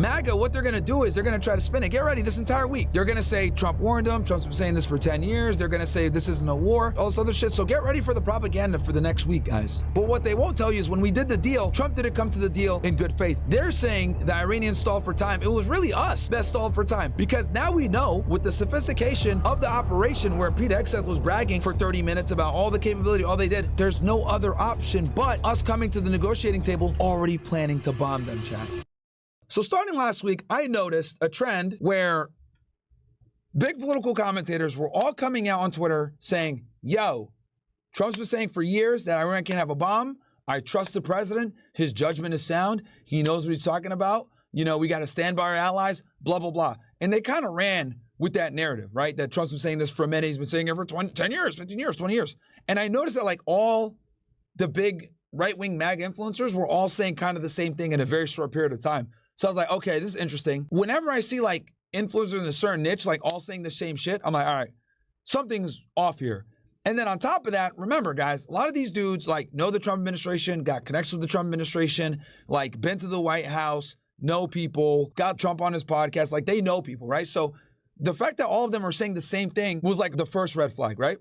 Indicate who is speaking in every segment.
Speaker 1: MAGA, what they're going to do is they're going to try to spin it. Get ready this entire week. They're going to say Trump warned them. Trump's been saying this for 10 years. They're going to say this isn't a war, all this other shit. So get ready for the propaganda for the next week, guys. But what they won't tell you is when we did the deal, Trump didn't come to the deal in good faith. They're saying the Iranians stalled for time. It was really us that stalled for time, because now we know with the sophistication of the operation where Pete Hegseth was bragging for 30 minutes about all the capability, all they did, there's no other option but us coming to the negotiating table already planning to bomb them, chat. So starting last week, I noticed a trend where big political commentators were all coming out on Twitter saying, yo, Trump's been saying for years that Iran can't have a bomb. I trust the president. His judgment is sound. He knows what he's talking about. You know, we got to stand by our allies, blah, blah, blah. And they kind of ran with that narrative, right? That Trump's been saying this for a minute. He's been saying it for 10 years, 15 years, 20 years. And I noticed that like all the big right-wing MAGA influencers were all saying kind of the same thing in a very short period of time. So I was like, okay, this is interesting. Whenever I see like influencers in a certain niche, like all saying the same shit, I'm like, all right, something's off here. And then on top of that, remember guys, a lot of these dudes like know the Trump administration, got connections with the Trump administration, like been to the White House, know people, got Trump on his podcast, like they know people, right? So the fact that all of them are saying the same thing was like the first red flag, right?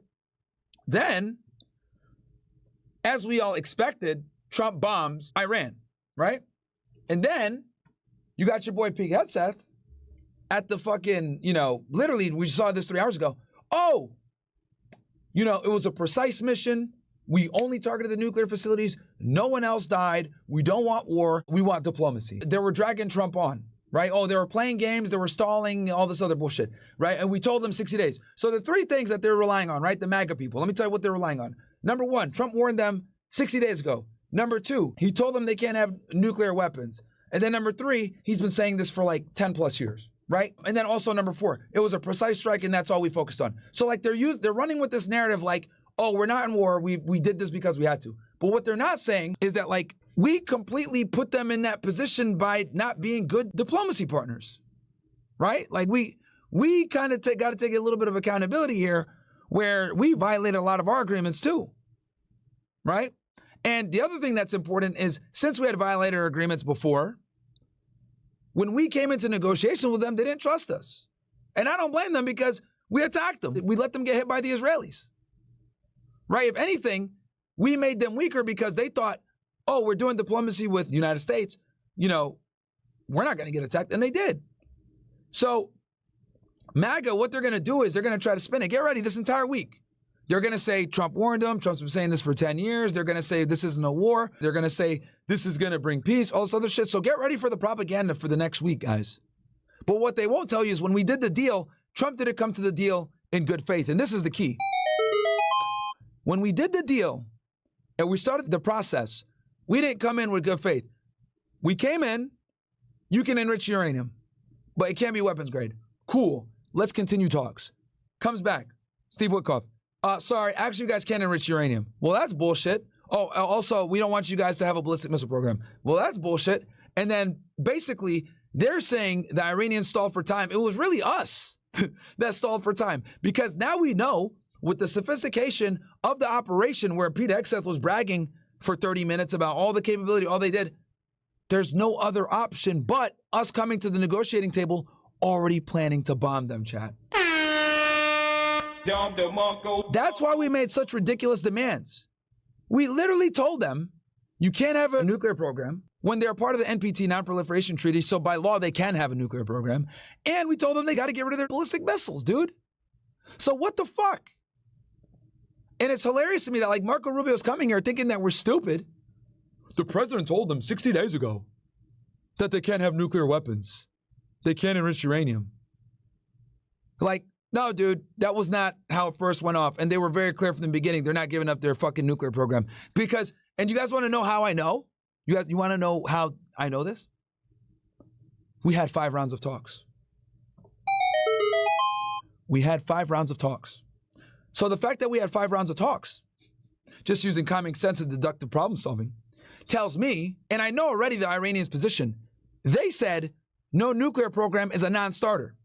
Speaker 1: Then, as we all expected, Trump bombs Iran, right? And then you got your boy Pete Hegseth at the fucking, you know, literally, we saw this 3 hours ago. Oh, you know, it was a precise mission. We only targeted the nuclear facilities. No one else died. We don't want war. We want diplomacy. They were dragging Trump on, right? Oh, they were playing games. They were stalling, all this other bullshit, right? And we told them 60 days. So the three things that they're relying on, right? The MAGA people. Let me tell you what they're relying on. Number one, Trump warned them 60 days ago. Number two, he told them they can't have nuclear weapons. And then number three, he's been saying this for like 10 plus years, right? And then also number four, it was a precise strike and that's all we focused on. So like they're running with this narrative like, oh, we're not in war. We did this because we had to. But what they're not saying is that like we completely put them in that position by not being good diplomacy partners, right? Like we kind of got to take a little bit of accountability here where we violated a lot of our agreements too, right? And the other thing that's important is since we had violated our agreements before, when we came into negotiation with them, they didn't trust us. And I don't blame them because we attacked them. We let them get hit by the Israelis, right? If anything, we made them weaker because they thought, oh, we're doing diplomacy with the United States. You know, we're not going to get attacked. And they did. So MAGA, what they're going to do is they're going to try to spin it. Get ready this entire week. They're going to say Trump warned them. Trump's been saying this for 10 years. They're going to say this isn't a war. They're going to say this is going to bring peace, all this other shit. So get ready for the propaganda for the next week, guys. But what they won't tell you is when we did the deal, Trump didn't come to the deal in good faith. And this is the key. When we did the deal and we started the process, we didn't come in with good faith. We came in, you can enrich uranium, but it can't be weapons grade. Cool. Let's continue talks. Comes back. Steve Witkoff. Sorry, actually, you guys can't enrich uranium. Well, that's bullshit. Oh, also, we don't want you guys to have a ballistic missile program. Well, that's bullshit. And then basically, they're saying the Iranians stalled for time. It was really us that stalled for time. Because now we know with the sophistication of the operation where Pete Hegseth was bragging for 30 minutes about all the capability, all they did, there's no other option but us coming to the negotiating table already planning to bomb them, chat. That's why we made such ridiculous demands. We literally told them, you can't have a nuclear program when they're part of the NPT, Non-Proliferation Treaty, so by law they can have a nuclear program. And we told them they got to get rid of their ballistic missiles, dude. So what the fuck? And it's hilarious to me that like Marco Rubio's coming here thinking that we're stupid. The president told them 60 days ago that they can't have nuclear weapons. They can't enrich uranium. Like, no, dude, that was not how it first went off. And they were very clear from the beginning. They're not giving up their fucking nuclear program. Because, and you guys want to know how I know? You want to know how I know this? We had 5 rounds of talks. We had 5 rounds of talks. So the fact that we had 5 rounds of talks, just using common sense and deductive problem solving, tells me, and I know already the Iranians' position, they said no nuclear program is a non-starter.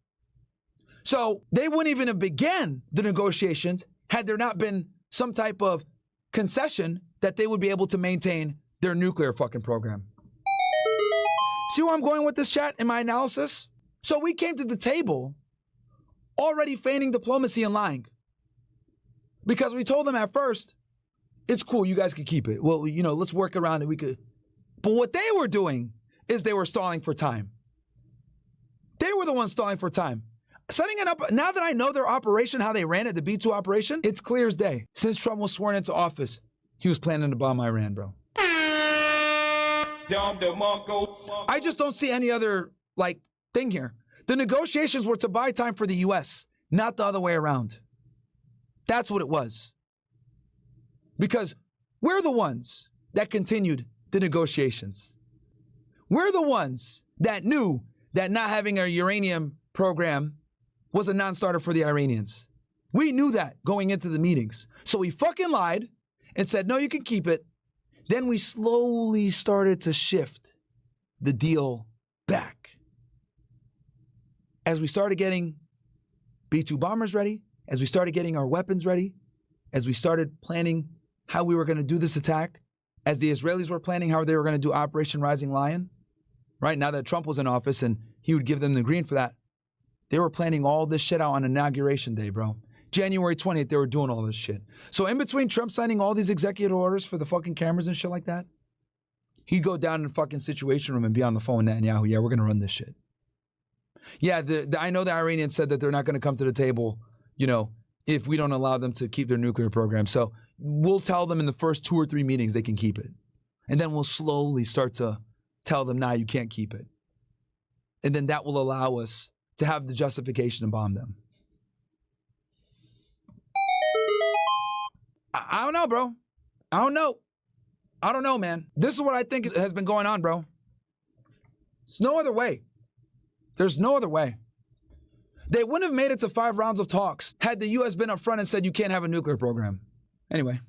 Speaker 1: So they wouldn't even have began the negotiations had there not been some type of concession that they would be able to maintain their nuclear fucking program. See where I'm going with this, chat, in my analysis? So we came to the table already feigning diplomacy and lying. Because we told them at first, it's cool, you guys can keep it. Well, you know, let's work around it, we could. But what they were doing is they were stalling for time. They were the ones stalling for time. Setting it up, now that I know their operation, how they ran it, the B2 operation, it's clear as day. Since Trump was sworn into office, he was planning to bomb Iran, bro. I just don't see any other, like, thing here. The negotiations were to buy time for the U.S., not the other way around. That's what it was. Because we're the ones that continued the negotiations. We're the ones that knew that not having a uranium program was a non-starter for the Iranians. We knew that going into the meetings. So we fucking lied and said, no, you can keep it. Then we slowly started to shift the deal back. As we started getting B-2 bombers ready, as we started getting our weapons ready, as we started planning how we were going to do this attack, as the Israelis were planning how they were going to do Operation Rising Lion, right? Now that Trump was in office and he would give them the green for that, they were planning all this shit out on Inauguration Day, bro. January 20th, they were doing all this shit. So in between Trump signing all these executive orders for the fucking cameras and shit like that, he'd go down in the fucking Situation Room and be on the phone with Netanyahu. Yeah, we're going to run this shit. Yeah, I know the Iranians said that they're not going to come to the table, you know, if we don't allow them to keep their nuclear program. So we'll tell them in the first 2 or 3 meetings they can keep it. And then we'll slowly start to tell them, nah, you can't keep it. And then that will allow us to have the justification to bomb them. I don't know, bro. I don't know. I don't know, man. This is what I think has been going on, bro. There's no other way. There's no other way. They wouldn't have made it to 5 rounds of talks had the U.S. been up front and said you can't have a nuclear program. Anyway.